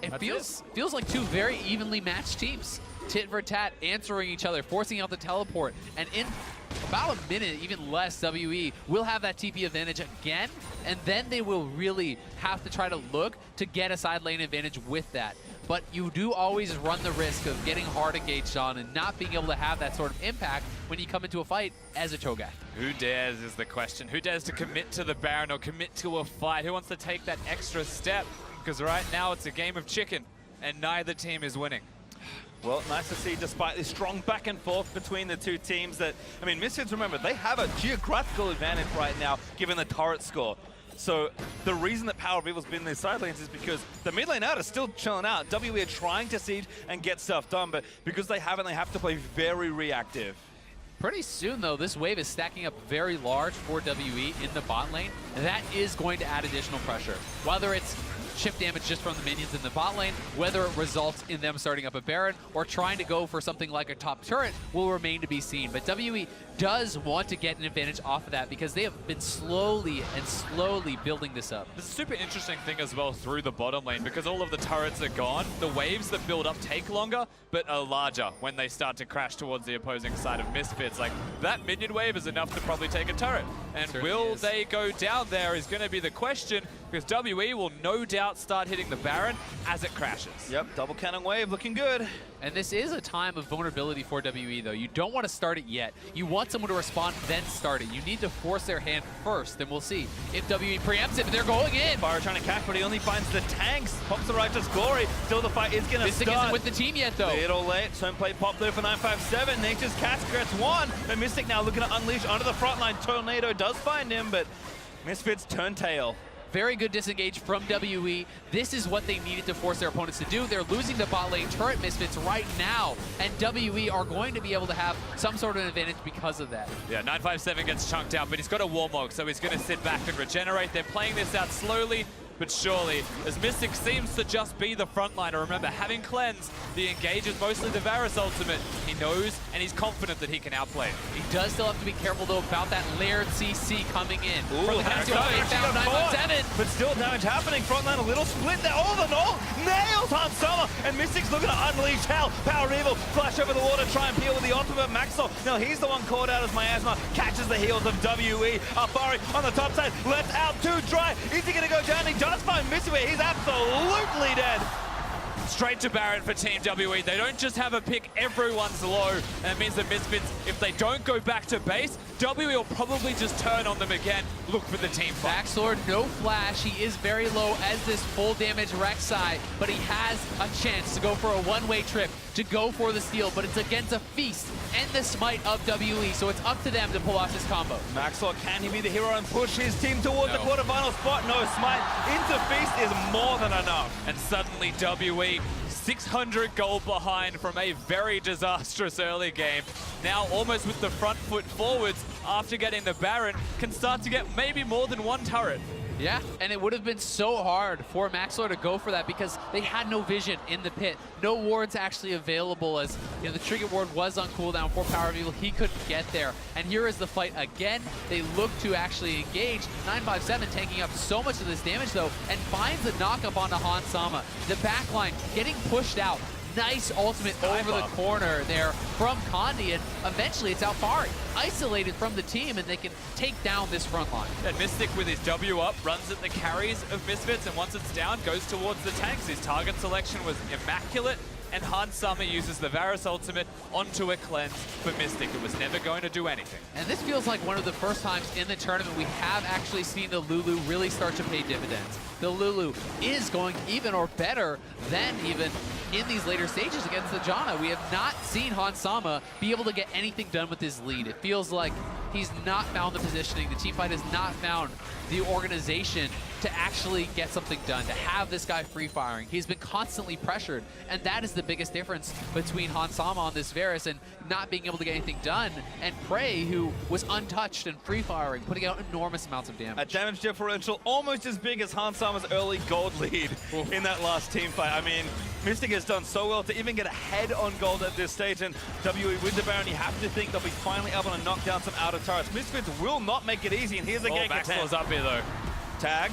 It feels like two very evenly matched teams. Tit for tat, answering each other, forcing out the teleport, and in about a minute, even less, WE will have that TP advantage again, and then they will really have to try to look to get a side lane advantage with that. But you do always run the risk of getting hard engaged on and not being able to have that sort of impact when you come into a fight as a Cho'Gath. Who dares is the question. Who dares to commit to the Baron or commit to a fight? Who wants to take that extra step? Because right now it's a game of chicken, and neither team is winning. Well, nice to see, despite this strong back and forth between the two teams, that, I mean, Misfits, remember, they have a geographical advantage right now, given the turret score. So the reason that PowerOfEvil's been in their side lanes is because the mid lane out is still chilling out. WE are trying to siege and get stuff done, but because they haven't, they have to play very reactive. Pretty soon, though, this wave is stacking up very large for WE in the bot lane. That is going to add additional pressure. Whether it's chip damage just from the minions in the bot lane, whether it results in them starting up a Baron or trying to go for something like a top turret will remain to be seen. But WE does want to get an advantage off of that because they have been slowly building this up. There's a super interesting thing as well through the bottom lane because all of the turrets are gone. The waves that build up take longer, but are larger when they start to crash towards the opposing side of Misfits. Like, that minion wave is enough to probably take a turret. And will they go down there is going to be the question, because WE will no doubt start hitting the Baron as it crashes. Yep, double cannon wave looking good. And this is a time of vulnerability for WE, though. You don't want to start it yet. You want someone to respond, then start it. You need to force their hand first, and we'll see if WE preempts it, but they're going in. Fire trying to catch, but he only finds the tanks. Pops the Righteous Glory. Still the fight is going to Mystic start. isn't with the team yet, though. Little late. Stone plate pop there for 957. Nature's Cast gets one. And Mystic now looking to unleash onto the front line. Tornado does find him, but Misfits turn tail. Very good disengage from WE. This is what they needed to force their opponents to do. They're losing the bot lane turret Misfits right now, and WE are going to be able to have some sort of advantage because of that. Yeah, 957 gets chunked out, but he's got a Warmog, so he's going to sit back and regenerate. They're playing this out slowly, but surely, as Mystic seems to just be the frontliner. Remember, having cleansed, the engage is mostly the Varus ultimate. He knows, and he's confident that he can outplay it. He does still have to be careful, though, about that layered CC coming in. Ooh, From the Cassiopeia, found 917. But still damage happening. Frontline a little split there. Oh, the null nails Han Solo. And Mystic's looking to unleash hell. PowerOfEvil flash over the water, try and peel with the ultimate. Maxlore, now he's the one called out as Miasma. Catches the heels of WE. Alphari on the top side. Left out too dry. Is he going to go down? He does find Misfits. He's absolutely dead. Straight to Baron for Team WE. They don't just have a pick, everyone's low. And it means that Misfits, if they don't go back to base, WE will probably just turn on them again, look for the team fight. Maxlore, no flash. He is very low as this full damage Rek'Sai, but he has a chance to go for a one-way trip, to go for the steal, but it's against a feast and the smite of WE, so it's up to them to pull off this combo. Maxlore, can he be the hero and push his team towards the quarterfinal spot? No, smite into feast is more than enough. And suddenly WE, 600 gold behind from a very disastrous early game. Now almost with the front foot forwards after getting the Baron, can start to get maybe more than one turret. Yeah, and it would have been so hard for Maxlore to go for that because they had no vision in the pit. No wards actually available as the trigger ward was on cooldown for PowerOfEvil. He couldn't get there. And here is the fight again. They look to actually engage. 957 taking up so much of this damage though and finds the knock-up onto Hans Sama. The backline getting pushed out. Nice ultimate over the corner there from Condi, and eventually it's Alphari isolated from the team, and they can take down this front line. And Mystic with his W up runs at the carries of Misfits, and once it's down, goes towards the tanks. His target selection was immaculate, and Hans Sama uses the Varus ultimate onto a cleanse for Mystic. It was never going to do anything. And this feels like one of the first times in the tournament we have actually seen the Lulu really start to pay dividends. The Lulu is going even or better than even in these later stages against the Janna. We have not seen Hans Sama be able to get anything done with his lead. It feels like he's not found the positioning. The teamfight has not found the organization to actually get something done, to have this guy free firing. He's been constantly pressured, and that is the biggest difference between Hans Sama on this Varus and not being able to get anything done, and Prey, who was untouched and free firing, putting out enormous amounts of damage. A damage differential almost as big as Hans Sama's early gold lead in that last team fight. I mean, Mystic has done so well to even get ahead on gold at this stage, and WE with the Baron, you have to think they'll be finally able to knock down some outer turrets. Misfits will not make it easy, and here's a gank attempt. Maxlore's up here though. Tag.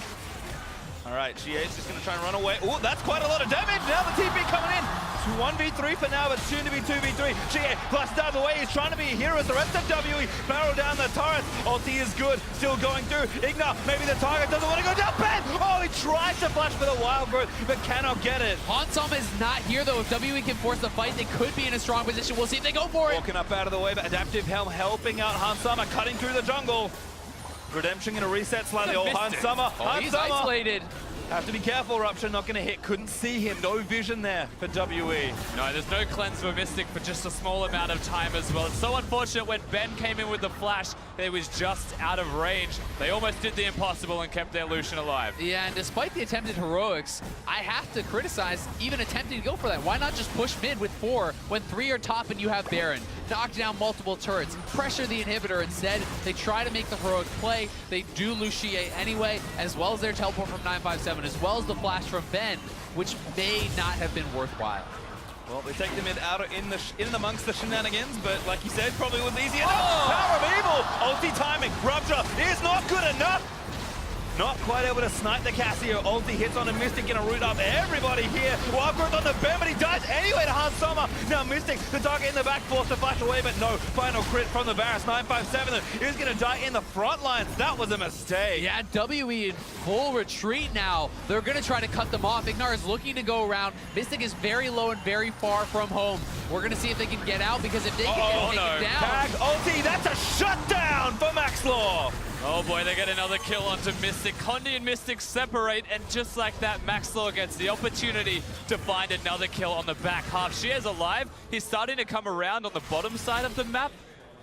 All right, xiye's just going to try and run away. Oh, that's quite a lot of damage. Now the TP coming in. It's 1v3 for now, but soon to be 2v3. Xiye flashed out of the way. He's trying to be a hero as the rest of WE barrel down the turret. Ulti is good. Still going through. IgNar, maybe the target doesn't want to go down. Ben! Oh, he tries to flash for the wild growth, but cannot get it. Hans Sama is not here, though. If WE can force the fight, they could be in a strong position. We'll see if they go for it. Walking up out of the way, but Adaptive Helm helping out Hans Sama, cutting through the jungle. Redemption going to reset slightly. Oh, Hans Sama. Oh, he's isolated. Have to be careful, Rupture, not going to hit. Couldn't see him. No vision there for WE. No, there's no cleanse for Mystic for just a small amount of time as well. It's so unfortunate when Ben came in with the flash, they was just out of range. They almost did the impossible and kept their Lucian alive. Yeah, and despite the attempted heroics, I have to criticize even attempting to go for that. Why not just push mid with 4 when 3 are top and you have Baron? Knock down multiple turrets, pressure the inhibitor instead. They try to make the heroic play. They do lose xiye anyway, as well as their teleport from 957, as well as the flash from Ben, which may not have been worthwhile. Well, they take the mid outer in and amongst the shenanigans, but like you said, probably was easy enough. PowerOfEvil, ulti timing, Rupture is not good enough. Not quite able to snipe the Cassio. Ulti hits on a Mystic, gonna root up everybody here. Wild growth on the Ben, but he dies anyway to Hans Sama. Now Mystic, the target in the back, forced to flash away, but no. Final crit from the Varus. 957 is gonna die in the front lines. That was a mistake. Yeah, WE in full retreat now. They're gonna try to cut them off. IgNar is looking to go around. Mystic is very low and very far from home. We're gonna see if they can get out, because if they can get taken down. Tag, ulti, that's a shutdown for Maxlore. Oh boy, they get another kill onto Mystic. Condi and Mystic separate, and just like that, Maxlore gets the opportunity to find another kill on the back half. Xiye's alive. He's starting to come around on the bottom side of the map,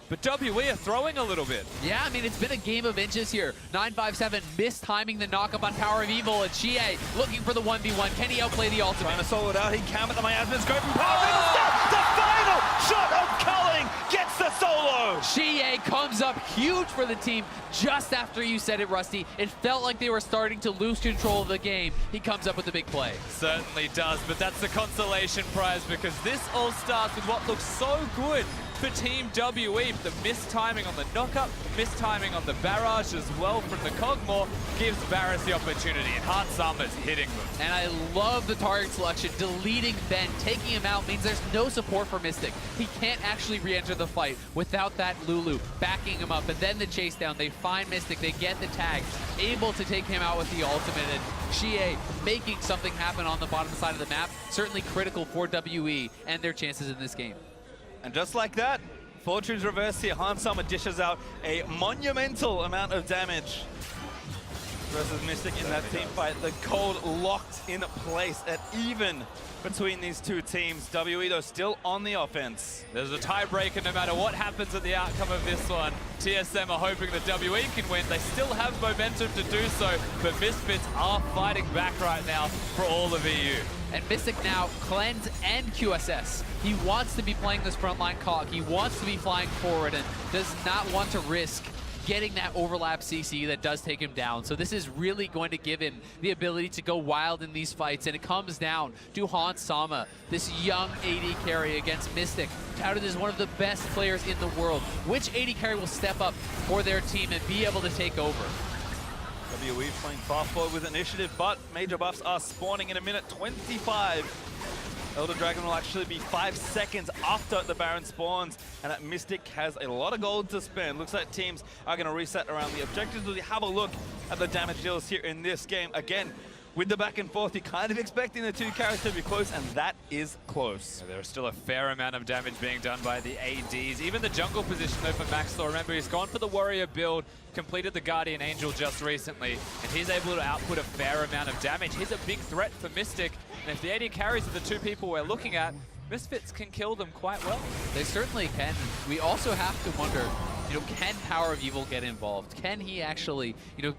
but WE are throwing a little bit. Yeah, I mean, it's been a game of inches here. 957 mistiming the knockup on PowerOfEvil, and xiye looking for the 1v1. Can he outplay the ultimate? Trying to solo it out. He can, but the miasmas go from PowerOfEvil. Stop! The final shot of Culling gets the solo. xiye comes up huge for the team just after you said it, Rusty. It felt like they were starting to lose control of the game. He comes up with a big play. Certainly does, but that's the consolation prize, because this all starts with what looks so good for Team WE. The mistiming on the knockup, mistiming on the barrage as well from the Kog'Maw gives Varus the opportunity, and Hans Sama's hitting them. And I love the target selection. Deleting Ben, taking him out means there's no support for Mystic. He can't actually re-enter the fight without that Lulu backing him up. And then the chase down, they find Mystic, they get the tag, able to take him out with the ultimate, and xiye making something happen on the bottom side of the map. Certainly critical for WE and their chances in this game. And just like that, fortune's reversed here. Hans Sama dishes out a monumental amount of damage versus Mystic in that team fight. The gold locked in place at even between these two teams. WE, though, still on the offense. There's a tiebreaker no matter what happens at the outcome of this one. TSM are hoping that WE can win. They still have momentum to do so, but Misfits are fighting back right now for all of EU. And Mystic now cleanse and QSS. He wants to be playing this frontline cog. He wants to be flying forward and does not want to risk getting that overlap CC that does take him down. So this is really going to give him the ability to go wild in these fights, and it comes down to Hans Sama, this young AD carry against Mystic, touted as one of the best players in the world. Which AD carry will step up for their team and be able to take over? WE playing far forward with initiative, but major buffs are spawning in a minute 25. Elder Dragon will actually be 5 seconds after the Baron spawns, and that Mystic has a lot of gold to spend. Looks like teams are going to reset around the objectives. We'll have a look at the damage deals here in this game. Again, with the back and forth, you're kind of expecting the two carries to be close, and that is close. Yeah, there's still a fair amount of damage being done by the ADs. Even the jungle position though for Maxlore, remember he's gone for the warrior build, completed the Guardian Angel just recently, and he's able to output a fair amount of damage. He's a big threat for Mystic, and if the AD carries are the two people we're looking at, Misfits can kill them quite well. They certainly can. We also have to wonder, can PowerOfEvil get involved? Can he actually,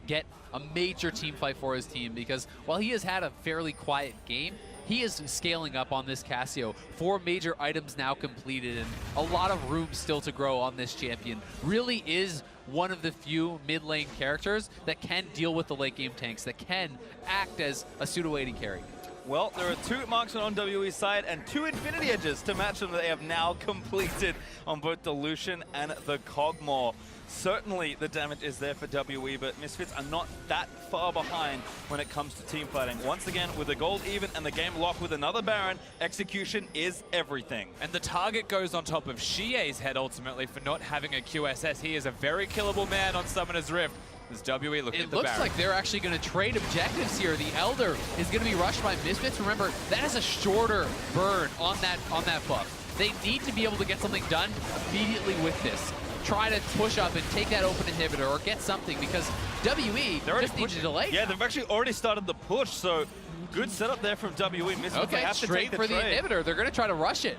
get a major team fight for his team? Because while he has had a fairly quiet game, he is scaling up on this Cassio. 4 major items now completed, and a lot of room still to grow on this champion. Really is one of the few mid lane characters that can deal with the late game tanks, that can act as a pseudo AD carry. Well, there are 2 marksmen on WE's side and 2 Infinity Edges to match them that they have now completed on both the Lucian and the Kog'Maw. Certainly the damage is there for WE, but Misfits are not that far behind when it comes to team fighting. Once again, with the gold even and the game locked with another Baron, execution is everything. And the target goes on top of xiye's head ultimately for not having a QSS. He is a very killable man on Summoner's Rift. As WE looking at the Baron. It looks like they're actually going to trade objectives here. The Elder is going to be rushed by Misfits. Remember, that is a shorter burn on that buff. They need to be able to get something done immediately with this. Try to push up and take that open inhibitor or get something, because WE just needs to delay. Yeah, they've actually already started the push, so good setup there from WE. Misfits, okay, they have to straight take for the inhibitor. They're going to try to rush it.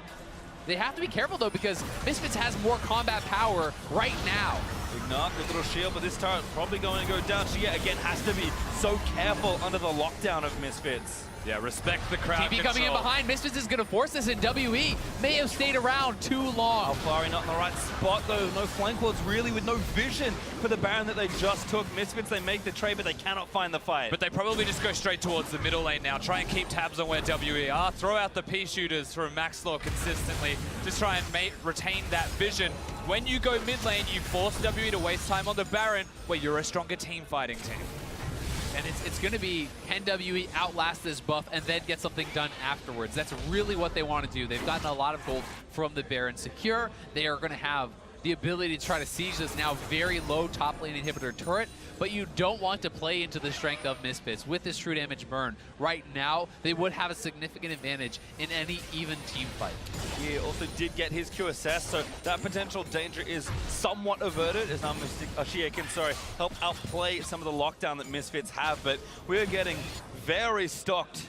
They have to be careful, though, because Misfits has more combat power right now. IgNar, good little shield, but this turret probably going to go down. Xiye, again, has to be so careful under the lockdown of Misfits. Yeah, respect the crowd TP coming in behind. Misfits is going to force this, and WE may have stayed around too long. Alphari not in the right spot, though. No flank lords, really, with no vision for the Baron that they just took. Misfits, they make the trade, but they cannot find the fight. But they probably just go straight towards the middle lane now. Try and keep tabs on where WE are. Throw out the P-shooters from Maxlore consistently. Just try and retain that vision. When you go mid lane, you force WE to waste time on the Baron, where you're a stronger team fighting team. And it's going to be, can WE outlast this buff and then get something done afterwards? That's really what they want to do. They've gotten a lot of gold from the Baron secure. They are going to have the ability to try to siege this now very low top lane inhibitor turret, but you don't want to play into the strength of Misfits. With this true damage burn, right now, they would have a significant advantage in any even team fight. He also did get his QSS, so that potential danger is somewhat averted, as now Xiye can, help outplay some of the lockdown that Misfits have, but we're getting very stocked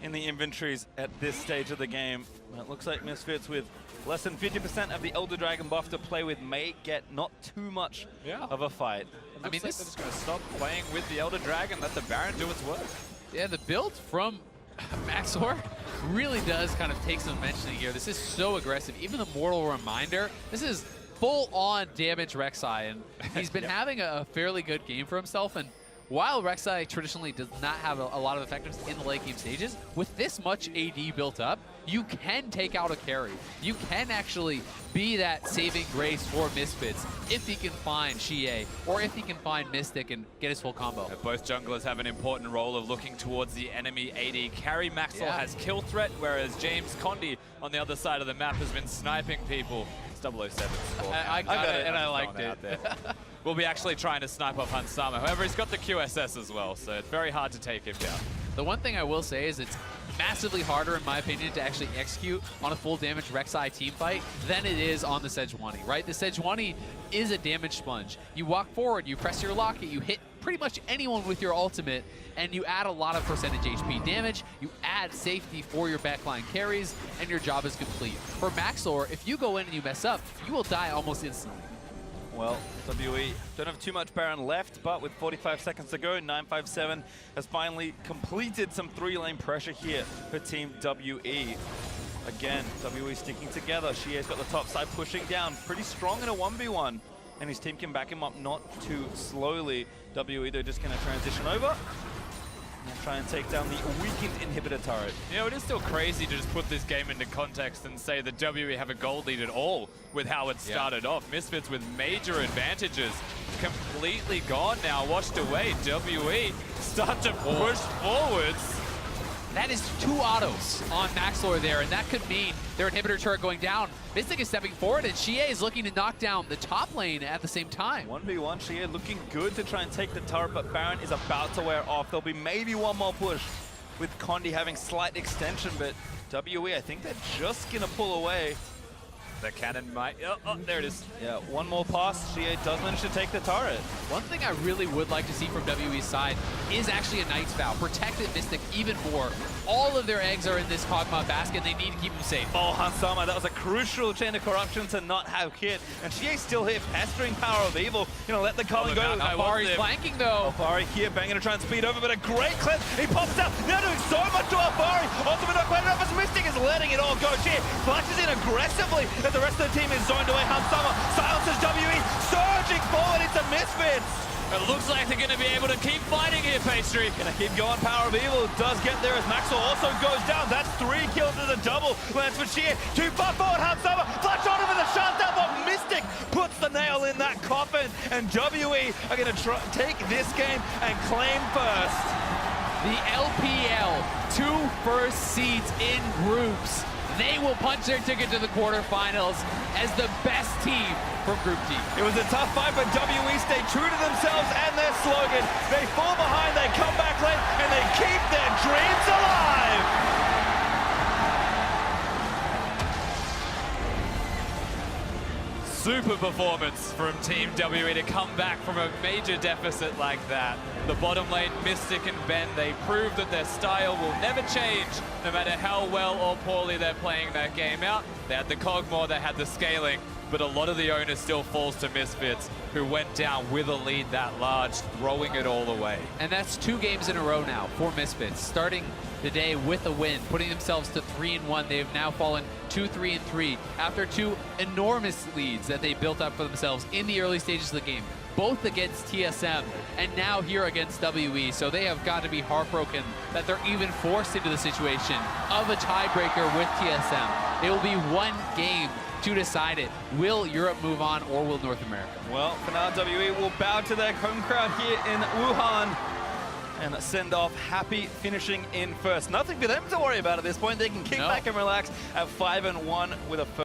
in the inventories at this stage of the game. It looks like Misfits with less than 50% of the Elder Dragon buff to play with may get not too much of a fight. I mean, they're just going to stop playing with the Elder Dragon, let the Baron do its work. Yeah, the build from Maxlore really does kind of take some mentioning here. This is so aggressive. Even the Mortal Reminder, this is full-on damage Rek'Sai, and he's been having a fairly good game for himself. And while Rek'Sai traditionally does not have a lot of effectiveness in the late game stages, with this much AD built up, you can take out a carry. You can actually be that saving grace for Misfits if he can find xiye or if he can find Mystic and get his full combo. Both junglers have an important role of looking towards the enemy AD carry. Maxwell has kill threat, whereas James Condi on the other side of the map has been sniping people. It's 007 score. I got it, and I liked it. We'll be actually trying to snipe off Hans Sama. However, he's got the QSS as well, so it's very hard to take him down. The one thing I will say is it's massively harder, in my opinion, to actually execute on a full damage Rek'Sai team fight than it is on the Sejuani, right? The Sejuani is a damage sponge. You walk forward, you press your locket, you hit pretty much anyone with your ultimate, and you add a lot of percentage HP damage, you add safety for your backline carries, and your job is complete. For Maxlore, if you go in and you mess up, you will die almost instantly. Well, WE don't have too much Baron left, but with 45 seconds to go, 957 has finally completed some 3-lane pressure here for Team WE. Again, WE sticking together. Xiye's got the top side pushing down, pretty strong in a 1v1. and his team can back him up not too slowly. WE, they're just going to transition over and try and take down the weakened inhibitor turret. You know, it is still crazy to just put this game into context and say that WE have a gold lead at all with how it started off. Misfits with major advantages, completely gone now, washed away. WE start to push forwards. That is 2 autos on Maxlore there, and that could mean their inhibitor turret going down. Mystic is stepping forward, and xiye is looking to knock down the top lane at the same time. 1v1, xiye looking good to try and take the turret, but Baron is about to wear off. There'll be maybe one more push with Condi having slight extension, but WE, I think they're just going to pull away. The cannon might... Oh, there it is. Yeah, one more pass. xiye does manage to take the turret. One thing I really would like to see from WE's side is actually a Knight's Vow. Protected Mystic even more. All of their eggs are in this Kog'Maw basket, and they need to keep them safe. Oh, Hansama, that was a crucial chain of corruption to not have hit. And xiye's still here, pestering PowerOfEvil. You know, let the Cullen go. Alphari's flanking, though. Alphari here, banging to try and speed over, but a great clip. He pops out. Now doing so much to Alphari. Ultimate not quite enough as Mystic is letting it all go. xiye flashes in aggressively as the rest of the team is zoned away. Hansama silences WE, surging forward into Misfits. It looks like they're going to be able to keep fighting here, Pastry. Gonna keep going. PowerOfEvil does get there as Maxwell also goes down. That's 3 kills as a double. Lands for xiye. Too far forward. Hansama flash on him with a shutdown, but Mystic puts the nail in that coffin. And WE are going to take this game and claim first. The LPL, 2 first seeds in groups. They will punch their ticket to the quarterfinals as the best team from Group D. It was a tough fight, but WE stay true to themselves and their slogan. They fall behind, they come back late, and they keep their dreams alive. Super performance from Team WE to come back from a major deficit like that. The bottom lane, Mystic and Ben, they prove that their style will never change, no matter how well or poorly they're playing that game out. They had the Kog'Maw, they had the scaling, but a lot of the onus still falls to Misfits, who went down with a lead that large, throwing it all away. And that's 2 games in a row now for Misfits, starting the day with a win, putting themselves to 3-1. They've now fallen 2-3-3 after 2 enormous leads that they built up for themselves in the early stages of the game, both against TSM and now here against WE. So they have got to be heartbroken that they're even forced into the situation of a tiebreaker with TSM. It will be 1 game to decide it. Will Europe move on, or will North America? Well, for now, WE will bow to their home crowd here in Wuhan and send off happy finishing in first. Nothing for them to worry about at this point. They can kick back and relax at 5-1 with a first.